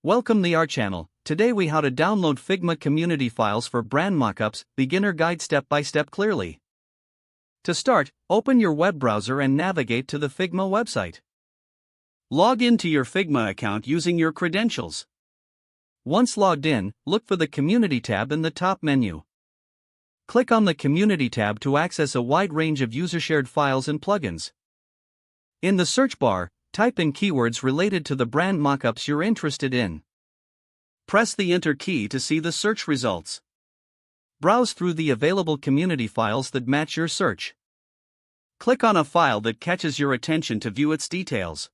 Welcome to our channel. Today we how to download Figma community files for brand mockups, beginner guide step by step clearly. To start, open your web browser and navigate to the Figma website. Log into your Figma account using your credentials. Once logged in, look for the Community tab in the top menu. Click on the Community tab to access a wide range of user-shared files and plugins. In the search bar, type in keywords related to the brand mockups you're interested in. Press the Enter key to see the search results. Browse through the available community files that match your search. Click on a file that catches your attention to view its details.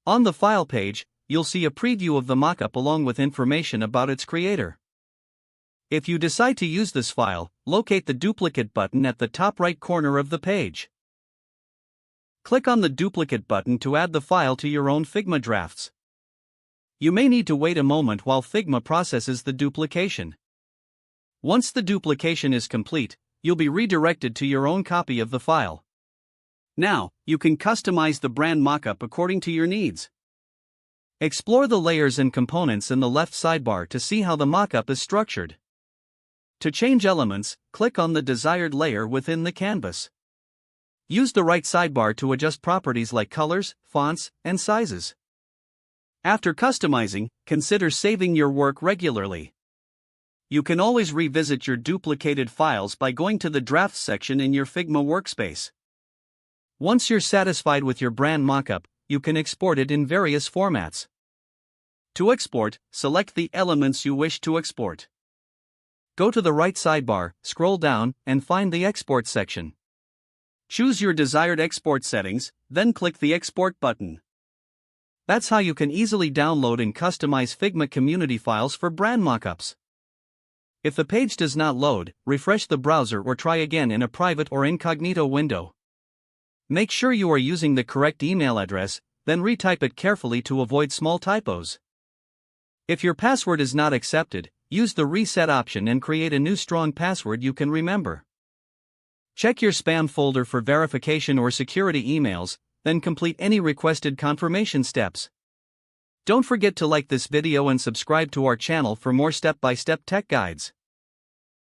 On the file page, you'll see a preview of the mockup along with information about its creator. If you decide to use this file, locate the duplicate button at the top right corner of the page. Click on the duplicate button to add the file to your own Figma drafts. You may need to wait a moment while Figma processes the duplication. Once the duplication is complete, you'll be redirected to your own copy of the file. Now, you can customize the brand mockup according to your needs. Explore the layers and components in the left sidebar to see how the mockup is structured. To change elements, click on the desired layer within the canvas. Use the right sidebar to adjust properties like colors, fonts, and sizes. After customizing, consider saving your work regularly. You can always revisit your duplicated files by going to the Drafts section in your Figma workspace. Once you're satisfied with your brand mockup, you can export it in various formats. To export, select the elements you wish to export. Go to the right sidebar, scroll down, and find the Export section. Choose your desired export settings, then click the Export button. That's how you can easily download and customize Figma community files for brand mockups. If the page does not load, refresh the browser or try again in a private or incognito window. Make sure you are using the correct email address, then retype it carefully to avoid small typos. If your password is not accepted, use the reset option and create a new strong password you can remember. Check your spam folder for verification or security emails, then complete any requested confirmation steps. Don't forget to like this video and subscribe to our channel for more step-by-step tech guides.